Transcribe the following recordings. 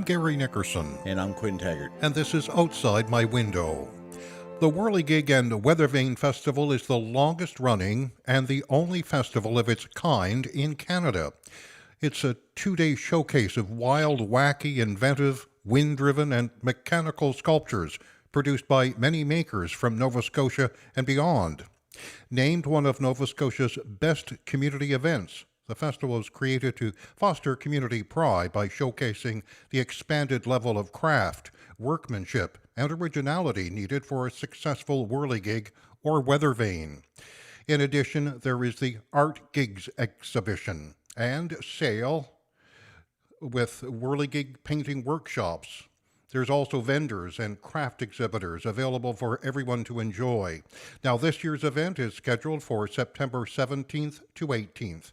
I'm Gary Nickerson, And I'm Quinn Taggart. and this is Outside My Window. The Whirligig and Weathervane Festival is the longest running and the only festival of its kind in Canada. It's a 2-day showcase of wild, wacky, inventive, wind-driven, and mechanical sculptures produced by many makers from Nova Scotia and beyond. Named one of Nova Scotia's best community events, the festival was created to foster community pride by showcasing the expanded level of craft, workmanship, and originality needed for a successful whirligig or weather vane. In addition, there is the Art Gigs exhibition and sale with whirligig painting workshops. There's also vendors and craft exhibitors available for everyone to enjoy. Now, this year's event is scheduled for September 17th to 18th.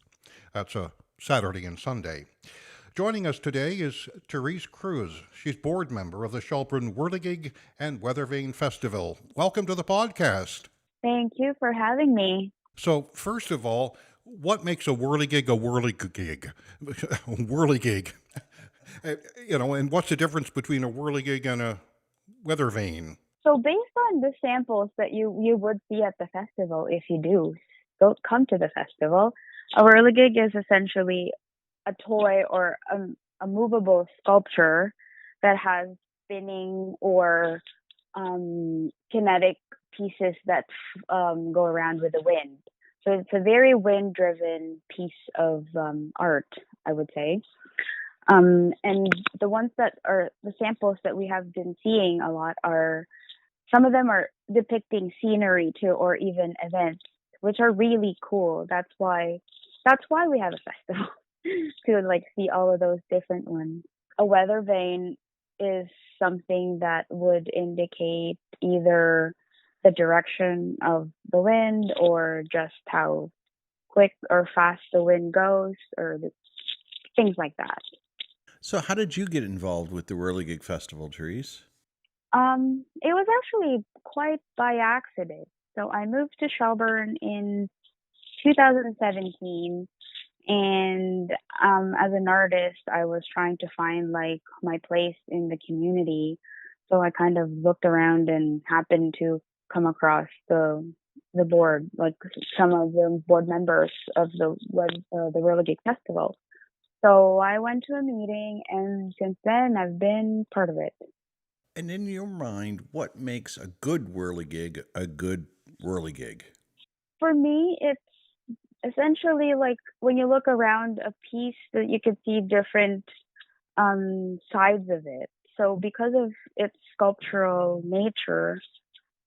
That's a Saturday and Sunday. Joining us today is Therese Cruz. She's board member of the Shelburne Whirligig and Weathervane Festival. Welcome to the podcast. Thank you for having me. So, first of all, what makes a whirligig a whirligig? Whirligig. And what's the difference between a whirligig and a weather vane? So based on the samples that you would see at the festival, if you do come to the festival, a whirligig is essentially a toy or a movable sculpture that has spinning or kinetic pieces that go around with the wind. So it's a very wind-driven piece of art, I would say. And the ones that are the samples that we have been seeing a lot are, some of them are depicting scenery too, or even events, which are really cool. That's why we have a festival to see all of those different ones. A weather vane is something that would indicate either the direction of the wind or just how quick or fast the wind goes, or things like that. So how did you get involved with the Whirligig Festival, Therese? It was actually quite by accident. So I moved to Shelburne in 2017, and as an artist, I was trying to find my place in the community. So I kind of looked around and happened to come across the board, some of the board members of the Whirligig Festival. So I went to a meeting, and since then I've been part of it. And in your mind, what makes a good whirligig a good whirligig? For me, it's essentially when you look around a piece that you could see different sides of it. So because of its sculptural nature,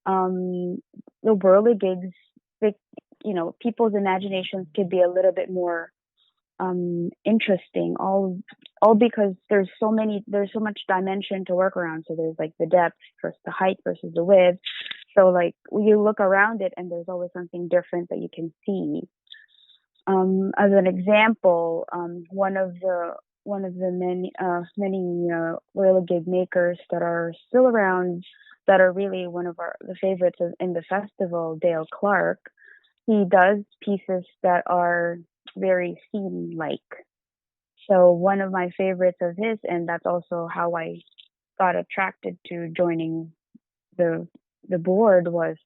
the whirligigs, people's imaginations could be a little bit more interesting, all because there's so much dimension to work around. So there's the depth versus the height versus the width. So when you look around it, and there's always something different that you can see. As an example, one of the many whirligig makers that are still around, that are really one of the favorites in the festival, Dale Clark. He does pieces that are very scene-like. So one of my favorites of his, and that's also how I got attracted to joining the board, was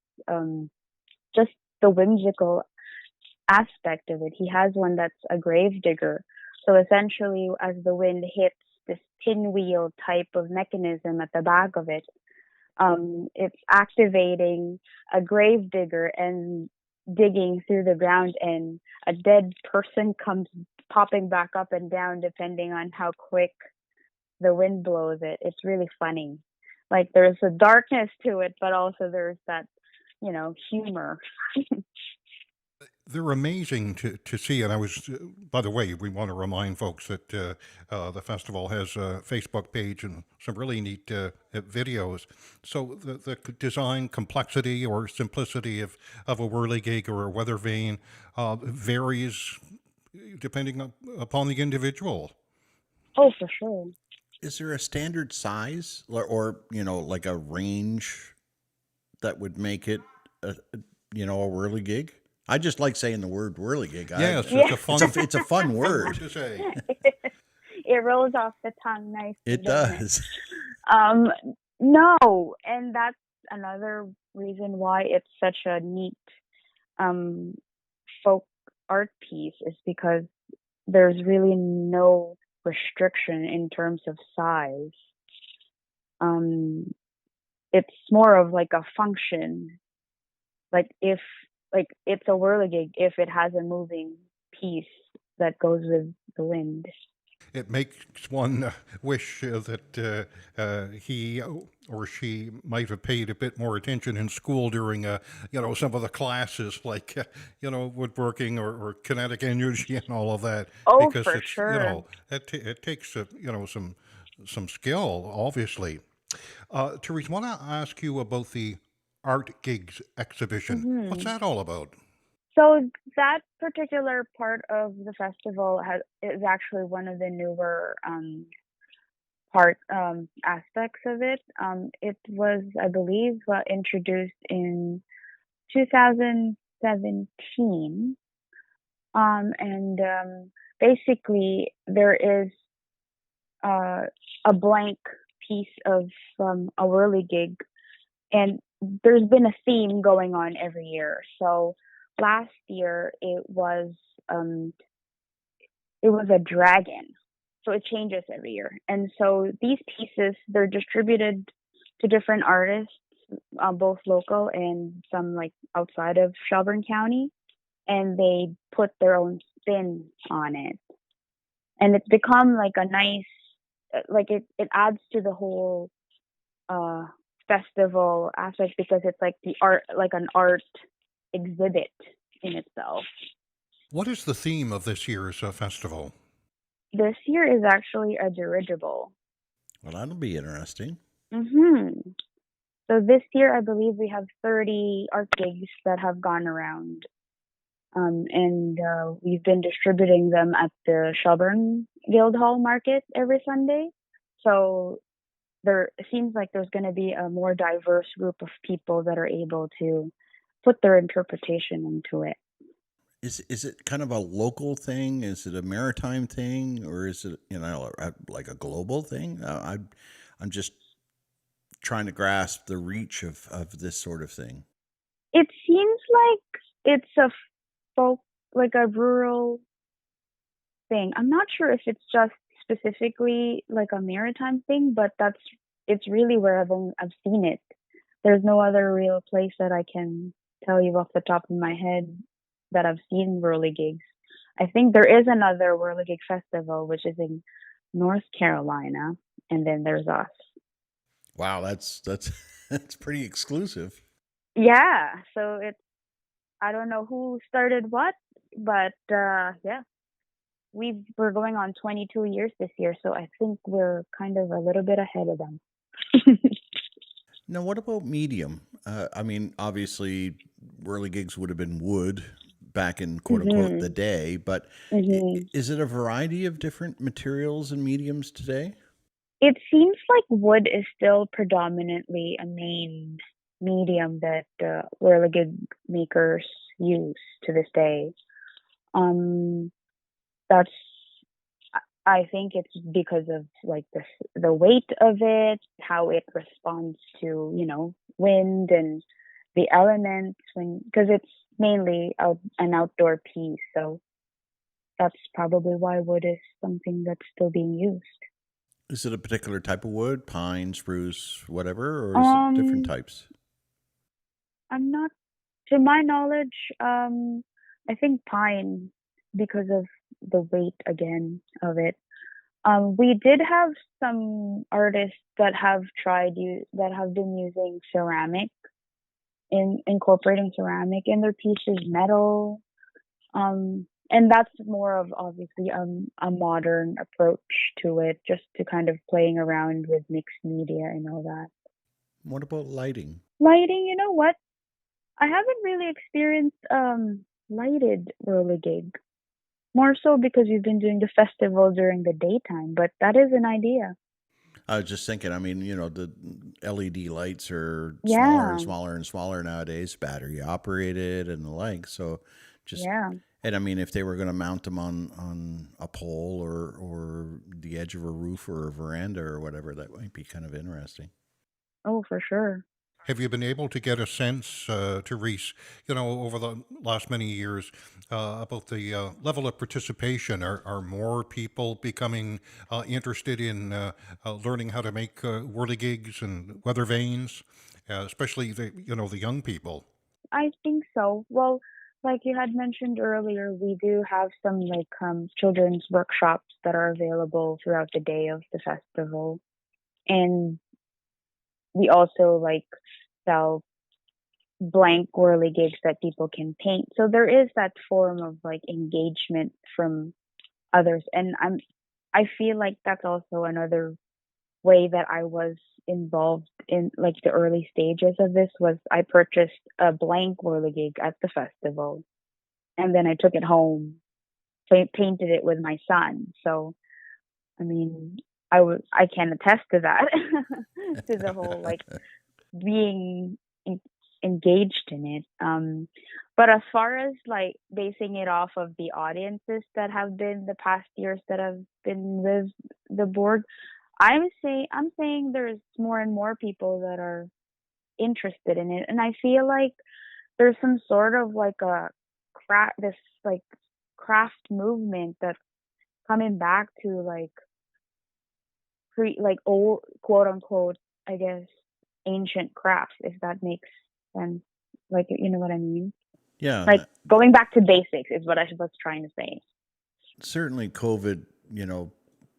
just the whimsical aspect of it. He has one that's a grave digger. So essentially, as the wind hits this pinwheel type of mechanism at the back of it, it's activating a grave digger and digging through the ground, and a dead person comes popping back up and down depending on how quick the wind blows it. It's really funny. There's a darkness to it, but also there's that, humor. They're amazing to see. And I was, by the way, we want to remind folks that the festival has a Facebook page and some really neat videos. So the design complexity or simplicity of a whirligig or a weather vane varies depending upon the individual. Oh, for sure. Is there a standard size or like a range that would make it a whirligig? I just like saying the word whirligig. Yeah, it's just a fun. It's a fun word to say. it rolls off the tongue nicely, It doesn't it? does. Um, no, and that's another reason why it's such a neat um folk art piece is because there's really no restriction in terms of size. Um, it's more of like a function. Like if like it's a whirligig if it has a moving piece that goes with the wind. It makes one wish that he or she might have paid a bit more attention in school during, some of the classes like, woodworking or kinetic energy and all of that, Oh, because for it's, sure. it takes, some skill, obviously. Therese, want to ask you about the Art Gigs exhibition. What's Hmm. that all about? So that particular part of the festival is actually one of the newer part aspects of it. It was, I believe, introduced in 2017, and basically there is uh, a blank piece of a whirligig, and there's been a theme going on every year. So last year um, it was a dragon. So it changes every year. And so these pieces, they're distributed to different artists, both local and some like outside of Shelburne County, and they put their own spin on it. And it's become like a nice, like it adds to the whole uh, festival aspect because it's like the art, like an art exhibit in itself. What is the theme of this year's festival? This year is actually a dirigible. Well, that'll be interesting. Hmm. So this year, I believe we have 30 art gigs that have gone around, and we've been distributing them at the Shelburne Guildhall Market every Sunday. So there it seems like there's going to be a more diverse group of people that are able to put their interpretation into it. Is it kind of a local thing? Is it a maritime thing, or is it like a global thing? I'm just trying to grasp the reach of this sort of thing. It seems like it's a folk, like a rural thing. I'm not sure if it's just specifically like a maritime thing, but it's really where I've seen it. There's no other real place that I can tell you off the top of my head that I've seen whirligigs. I think there is another Whirligig Festival, which is in North Carolina, and then there's us. Wow, that's that's pretty exclusive. Yeah, so it's I don't know who started what, but yeah, we're going on 22 years this year, so I think we're kind of a little bit ahead of them. Now, what about medium? I mean, obviously, whirly gigs would have been wood back in quote unquote the Mhm. day, but Mhm. is it a variety of different materials and mediums today? It seems like wood is still predominantly a main medium that whirligig makers use to this day. Um, that's I think it's because of like the weight of it, how it responds to wind and the elements when because it's mainly an outdoor piece, so that's probably why wood is something that's still being used. Is it a particular type of wood, pine, spruce, whatever, or is it different Um, types? I'm not, to my knowledge, I think pine because of the weight again of it. We did have some artists that have been using ceramic in incorporating ceramic in their pieces, metal, and that's more of obviously a modern approach to it, just to kind of playing around with mixed media and all that. What about lighting? Lighting, you know what? I haven't really experienced lighted roller gig. More so because we've been doing the festival during the daytime, but that is an idea. I was just thinking, I mean, the LED lights are smaller and Yeah, smaller and smaller nowadays, battery operated and the like. So just yeah. And I mean, if they were going to mount them on a pole or the edge of a roof or a veranda or whatever, that might be kind of interesting. Oh, for sure. Have you been able to get a sense, Therese, over the last many years, about the level of participation? Are more people becoming interested in learning how to make whirligigs and weather vanes, especially the young people? I think so. Well, like you had mentioned earlier, we do have some like children's workshops that are available throughout the day of the festival, and we also like sell blank whirly gigs that people can paint. So there is that form of like engagement from others, and I feel like that's also another way that I was involved in like the early stages of this was I purchased a blank whirligig at the festival and then I took it home, painted it with my son. So I mean, I can attest to that, to the whole like being en- engaged in it. But as far as like basing it off of the audiences that have been the past years that have been with the board, I'm saying there's more and more people that are interested in it, and I feel like there's some sort of like a this like craft movement that's coming back to like like old quote unquote, I guess, ancient crafts, if that makes sense. Like you know what I mean? Yeah, Like going back to basics is what I was trying to say. certainly COVID,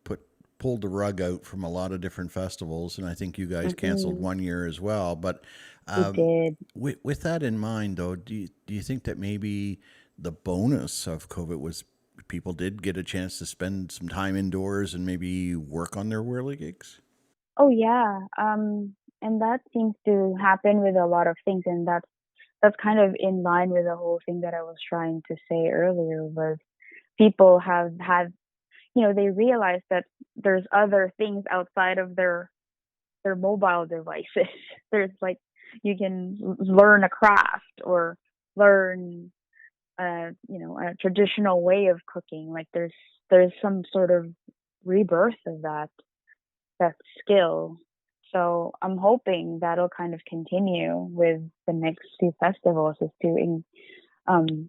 put pulled the rug out from a lot of different festivals, and I think you guys canceled Hmm. one year as well. But We um, did. with that in mind, though, do you think that maybe the bonus of COVID was people did get a chance to spend some time indoors and maybe work on their whirly gigs? Oh yeah. And that seems to happen with a lot of things, and that's kind of in line with the whole thing that I was trying to say earlier was people have had, they realize that there's other things outside of their mobile devices. There's like you can learn a craft or learn a traditional way of cooking. Like there's some sort of rebirth of that skill. So I'm hoping that'll kind of continue with the next two festivals is to um,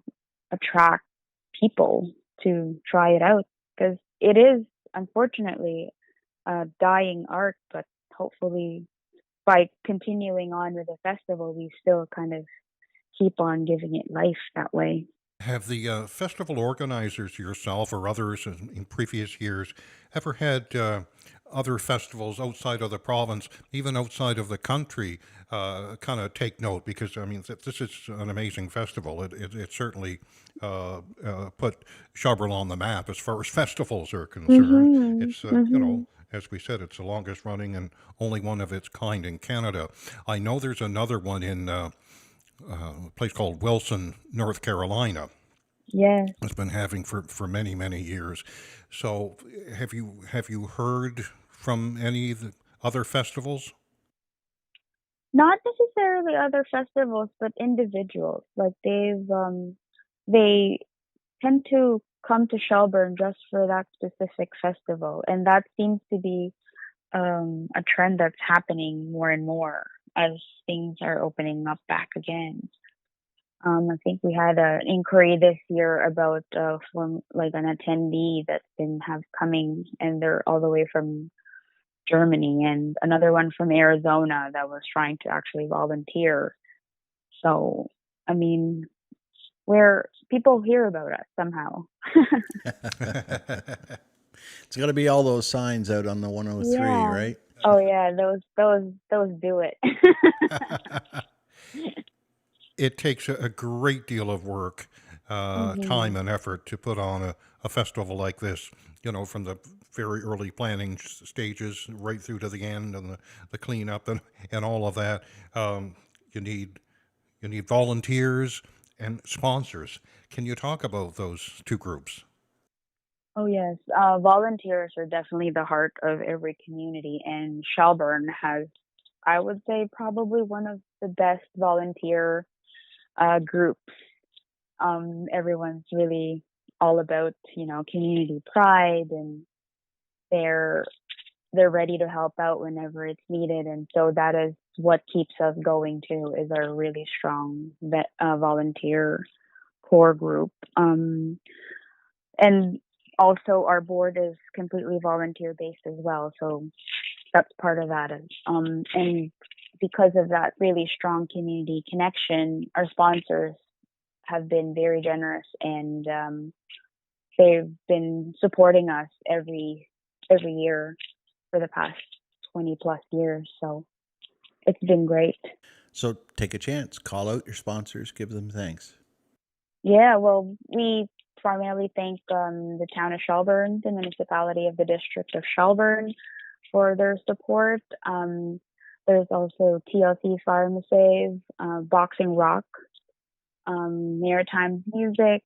attract people to try it out because it is unfortunately a dying art, but hopefully by continuing on with the festival, we still kind of keep on giving it life that way. Have the festival organizers, yourself or others in previous years, ever had other festivals outside of the province, even outside of the country, kind of take note? Because, I mean, this is an amazing festival. It certainly put Charbel on the map as far as festivals are concerned. Mhm. It's, Mhm. as we said, it's the longest running and only one of its kind in Canada. I know there's another one in a place called Wilson, North Carolina. Yes. It's been having for many many years. So have you heard from any of the other festivals? Not necessarily other festivals, but individuals. Like they tend to come to Shelburne just for that specific festival, and that seems to be a trend that's happening more and more as things are opening up back again. I think we had an inquiry this year about from like an attendee that's been have coming, and they're all the way from Germany, and another one from Arizona that was trying to actually volunteer. So, I mean, where people hear about us somehow. It's got to be all those signs out on the 103, Yeah. right? Oh yeah, those do it. It takes a great deal of work, time Mhm. and effort to put on a festival like this. From the very early planning stages right through to the end and the cleanup and all of that. Um, you need you need volunteers and sponsors. Can you talk about those two groups? Oh yes, volunteers are definitely the heart of every community, and Shelburne has, I would say, probably one of the best volunteer groups Everyone's really all about, community pride, and they're they're ready to help out whenever it's needed. And so that is what keeps us going too, is our really strong volunteer core group. And also our board is completely volunteer based as well. So that's part of that. And because of that really strong community connection, our sponsors have been very generous, and they've been supporting us every year for the past 20 plus years. So it's been great. So take a chance, call out your sponsors, give them thanks. Yeah, well, we primarily thank the town of Shelburne, the municipality of the district of Shelburne, for their support. There's also TLC Pharmacy, Boxing Rock, Maritime Music,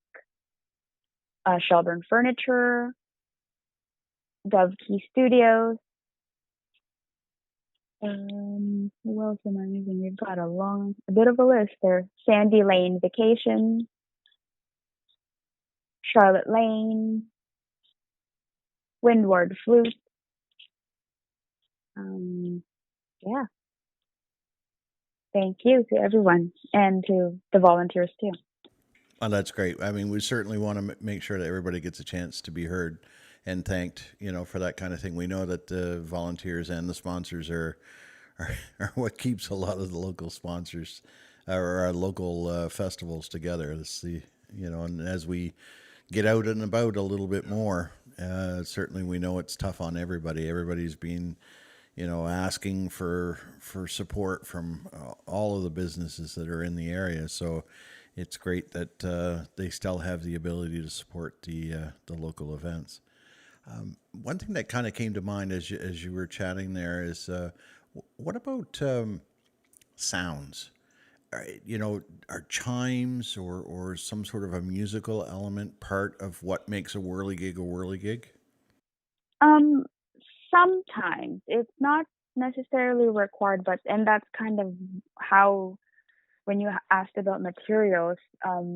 Shelburne Furniture, Dove Key Studios. Who else am I using? We've got a bit of a list there. Sandy Lane Vacation, Charlotte Lane, Windward Flute. Yeah, thank you to everyone and to the volunteers too. Well, that's great. I mean, we certainly want to make sure that everybody gets a chance to be heard and thanked, for that kind of thing. We know that the volunteers and the sponsors are what keeps a lot of the local sponsors or our local festivals together. It's and as we get out and about a little bit more, certainly we know it's tough on everybody. Everybody's been, asking for support from all of the businesses that are in the area. So it's great that they still have the ability to support the local events. One thing that kind of came to mind as you were chatting there is, what about sounds? Are chimes or some sort of a musical element part of what makes a whirligig a whirligig? Um, Sometimes it's not necessarily required, but and that's kind of how, when you asked about materials,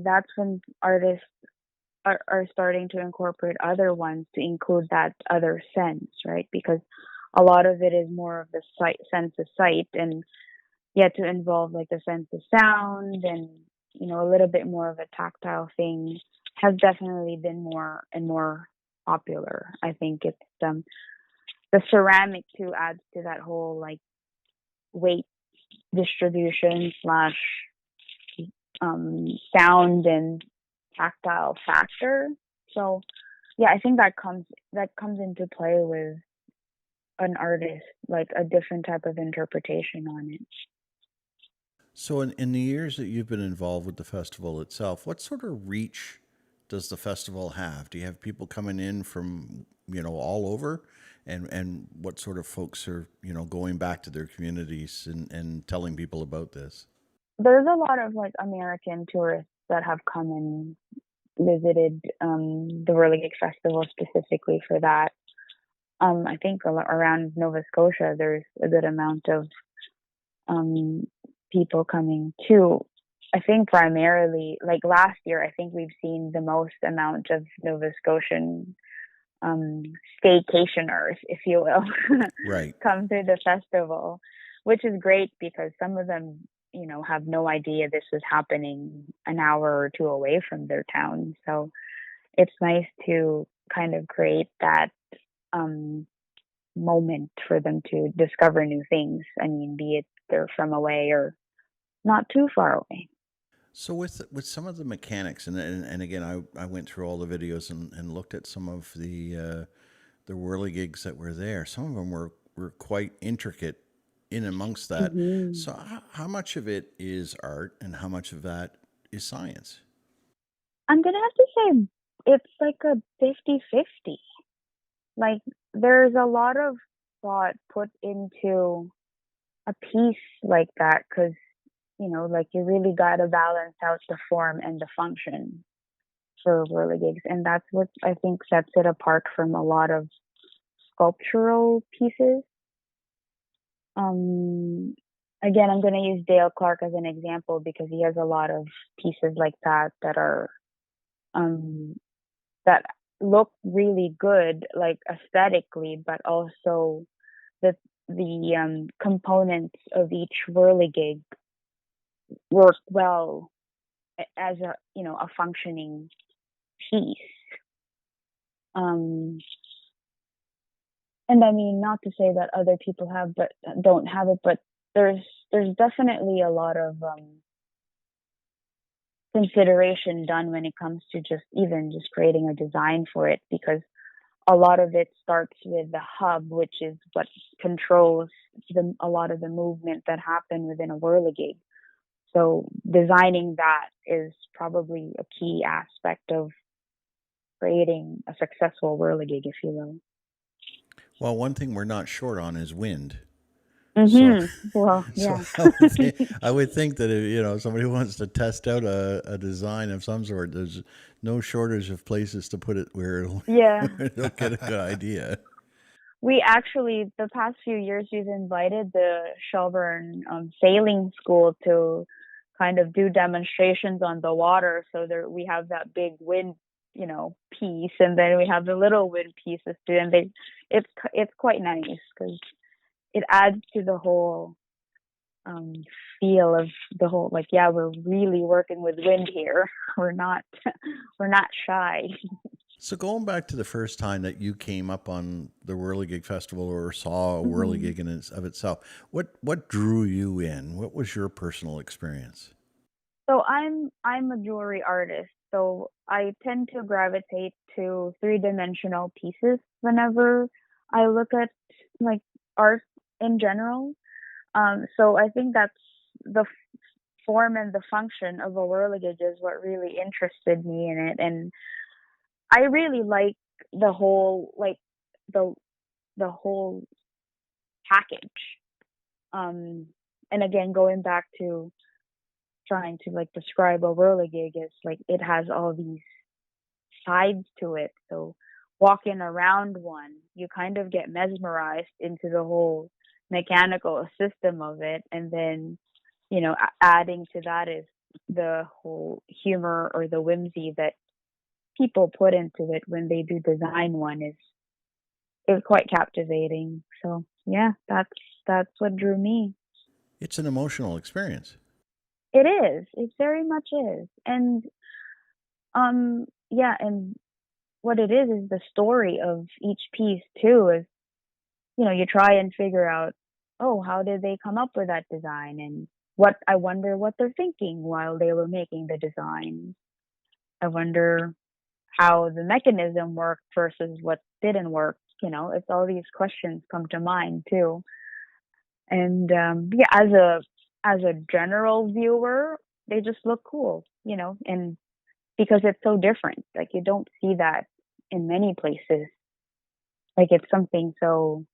that's when artists are starting to incorporate other ones to include that other sense, right? Because a lot of it is more of the sense of sight, and yet to involve like the sense of sound, and a little bit more of a tactile thing has definitely been more and more popular. I think it's the ceramic too adds to that whole like weight distribution slash sound and tactile factor. So yeah, I think that comes into play with an artist, like a different type of interpretation on it. So, in the years that you've been involved with the festival itself, what sort of reach does the festival have? Do you have people coming in from all over, and what sort of folks are going back to their communities and telling people about this? There's a lot of like American tourists that have come and visited the Whirligig Festival specifically for that. I think around Nova Scotia, there's a good amount of um, people coming too. I think primarily, like last year, I think we've seen the most amount of Nova Scotian um, staycationers, if you will, Right. come to the festival, which is great because some of them, have no idea this is happening an hour or two away from their town. So it's nice to kind of create that um, moment for them to discover new things. I mean, be it they're from away or not too far away. So with some of the mechanics, and again, I went through all the videos and looked at some of the whirligigs that were there. Some of them were quite intricate in amongst that. Hmm. So how much of it is art and how much of that is science? I'm going to have to say it's like a 50-50. Like, there's a lot of thought put into a piece like that because, like you really got to balance out the form and the function for whirligigs. And that's what I think sets it apart from a lot of sculptural pieces. Um, again, I'm going to use Dale Clark as an example because he has a lot of pieces like that that are um that look really good, like aesthetically, but also the components of each whirligig work well as a a functioning piece. Um, and I mean, not to say that other people have, but don't have it, but there's definitely a lot of consideration done when it comes to just creating a design for it, because a lot of it starts with the hub, which is what controls a lot of the movement that happen within a whirligig. So designing that is probably a key aspect of creating a successful whirligig, if you will. Well, one thing we're not short on is wind. So, Well, so yeah. I would think that if, somebody wants to test out a design of some sort, there's no shortage of places to put it where Yeah. it'll get a good idea. We actually, the past few years, we've invited the Shelburne sailing school to kind of do demonstrations on the water. So there, we have that big wind, piece, and then we have the little wind pieces too. And it's quite nice because it adds to the whole um, feel of the whole, like, yeah, we're really working with wind here. We're not we're not shy. So going back to the first time that you came up on the Whirligig Festival or saw a hmm Whirligig of itself, what drew you in? What was your personal experience? So I'm a jewelry artist, so I tend to gravitate to three-dimensional pieces whenever I look at like art in general. So I think that's the form and the function of a whirligig is what really interested me in it, and I really like the whole the whole package. Um, and again, going back to trying to like describe a whirligig is like it has all these sides to it. So walking around one, you kind of get mesmerized into the whole mechanical system of it, and then adding to that is the whole humor or the whimsy that people put into it when they do design one is quite captivating. So yeah, that's what drew me. It's an emotional experience. It is. It very much is. And yeah, and what it is the story of each piece too is, you try and figure out, oh, how did they come up with that design, and I wonder what they're thinking while they were making the design. I wonder how the mechanism worked versus what didn't work. It's all these questions come to mind too. And yeah, as a general viewer, they just look cool, and because it's so different, like you don't see that in many places. Like it's something so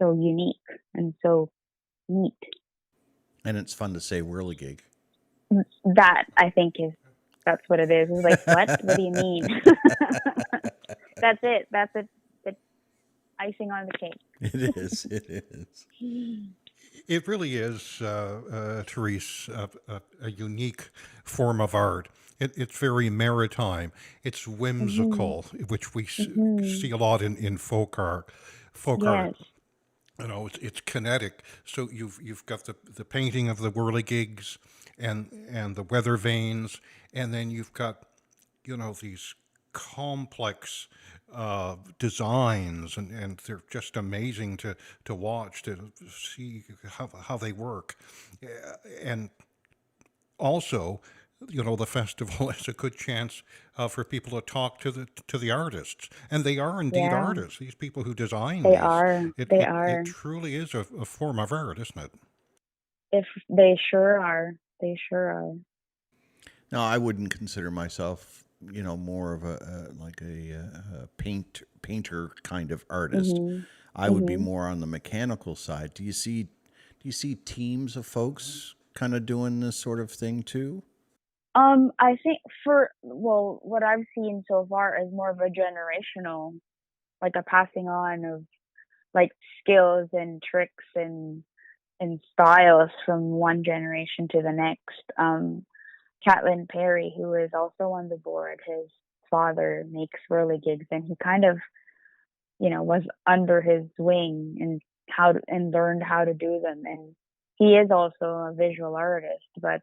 unique and so neat. And it's fun to say Whirligig. That I think that's what it is. It's like, what? What do you mean? That's it. That's it. The icing on the cake. It is. It is. It really is, Therese, a unique form of art. It's very maritime. It's Mhm. whimsical, which we see Mhm. a lot in folk art. Folk art, Yes. it's kinetic. So you've got the painting of the whirligigs and the weather vanes, and then you've got these complex designs, and they're just amazing to watch, to see how they work. And also, the festival is a good chance for people to talk to the artists, and they are indeed Yeah. artists. These people who design They these, are. it They it, it are. truly is a form of art, isn't it? If they sure are. They sure are. Now, I wouldn't consider myself, more of a painter kind of artist. Mhm. I would be Mhm. more on the mechanical side. Do you see teams of folks kind of doing this sort of thing too? I think what I've seen so far is more of a generational, like a passing on of like skills and tricks and in styles from one generation to the next. Catlin Perry, who is also on the board, his father makes whirligigs, and he kind of, was under his wing and and learned how to do them. And he is also a visual artist, but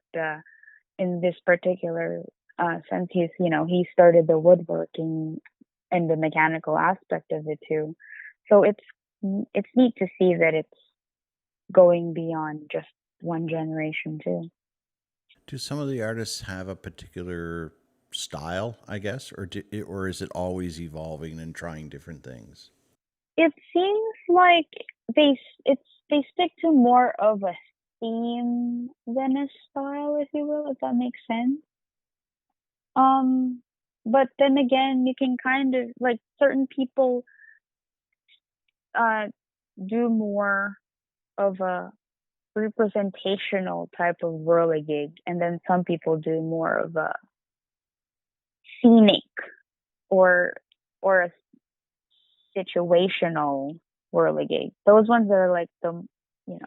in this particular sense, he started the woodworking and the mechanical aspect of it too. So it's neat to see that it's going beyond just one generation too. Do some of the artists have a particular style, I guess, or is it always evolving and trying different things? It seems like they stick to more of a theme than a style, if you will, if that makes sense. Um, but then again, you can kind of like certain people uh do more of a representational type of whirligig, and then some people do more of a scenic or a situational whirligig. Those ones are like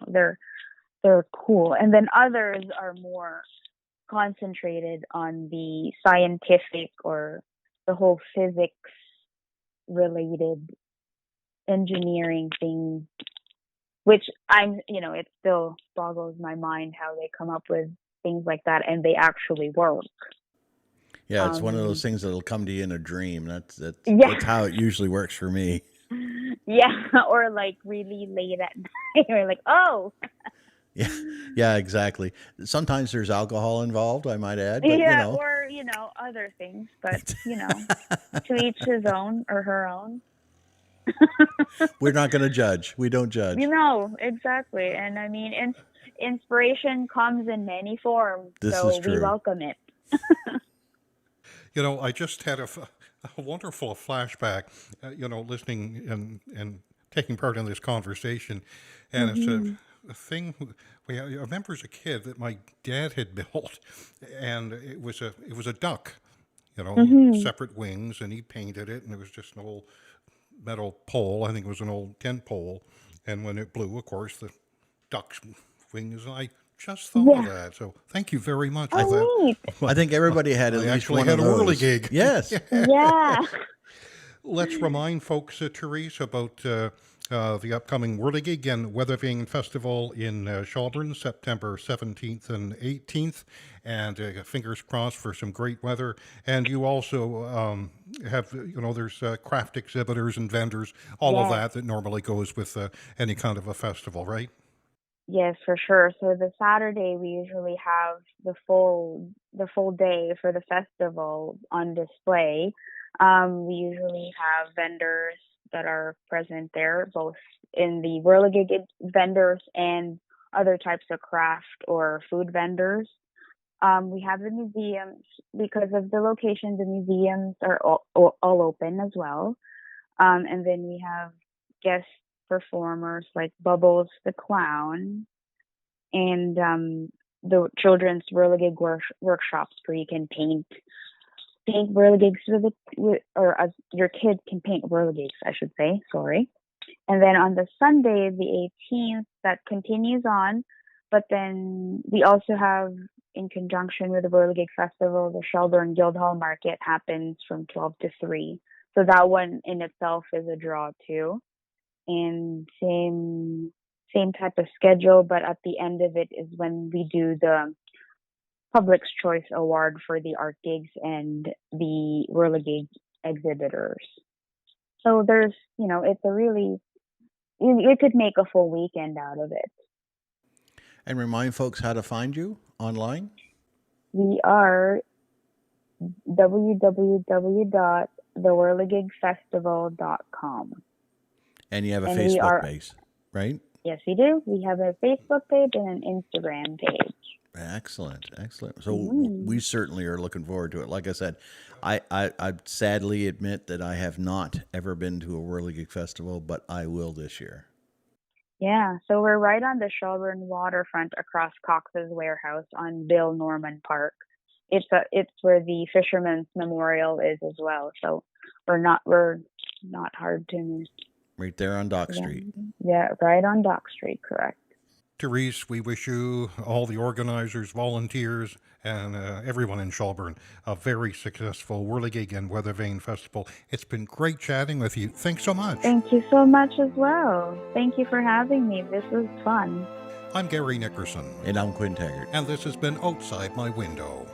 they're cool, and then others are more concentrated on the scientific or the whole physics related engineering thing, which it still boggles my mind how they come up with things like that and they actually work. Yeah, it's one of those Um, things that'll come to you in a dream. That's yeah, how it usually works for me. yeah, or like really late at night, or like, oh, Yeah, yeah, exactly. Sometimes there's alcohol involved, I might add, but yeah, or other things, but to each his own or her own. we're not going to judge. We don't judge. Exactly, and I mean, inspiration comes in many forms, This is so we true. welcome it. I just had a wonderful flashback, listening and taking part in this conversation. And it's Hmm. a thing I remember as a kid that my dad had built, and it was a duck, Hmm. separate wings, and he painted it, and it was just an old metal pole. I think it was an old tent pole. And when it blew, of course, the duck's wings. And I just thought of Yeah. that. So thank you very much I for that. Oh, neat. I think everybody had at I least actually one of had a those. whirligig. Yes. Yeah. Let's remind folks, Therese, about the upcoming Whirligig and Weathervane Festival in Shelburne, September 17th and 18th. And fingers crossed for some great weather. And you also have, there's craft exhibitors and vendors, all of Yes. that normally goes with any kind of a festival, right? Yes, for sure. So the Saturday we usually have the full day for the festival on display. We usually have vendors that are present there, both in the whirligig vendors and other types of craft or food vendors. We have the museums because of the location. The museums are all open as well. And then we have guest performers like Bubbles the Clown and the children's whirligig workshops where you can paint whirligigs or your kid can paint whirligigs, I should say. Sorry. And then on the Sunday, the 18th, that continues on. But then we also have, in conjunction with the Whirligig Festival, the Shelburne Guildhall Market happens from 12 to 3. So that one in itself is a draw too. And same type of schedule, but at the end of it is when we do the Public's Choice Award for the art gigs and the Whirligig exhibitors. So it's a really you could make a full weekend out of it. And remind folks how to find you online. We are www.thewhirligigfestival.com. And you have a And we Facebook are, base, right? yes, we do. We have a Facebook page and an Instagram page. Excellent, excellent. So we Mm. certainly are looking forward to it. Like I said, I sadly admit that I have not ever been to a Whirligig Festival, but I will this year. Yeah, so we're right on the Shelburne waterfront across Cox's Warehouse on Bill Norman Park. It's where the Fisherman's Memorial is as well. So we're not hard to miss. Right there on Dock Yeah, Street. yeah, right on Dock Street, correct. Therese, we wish you, all the organizers, volunteers, and everyone in Shelburne, a very successful Whirligig and Weather Vane Festival. It's been great chatting with you. Thanks so much. Thank you so much as well. Thank you for having me. This was fun. I'm Gary Nickerson, And I'm Quinn Taggart. and this has been Outside My Window.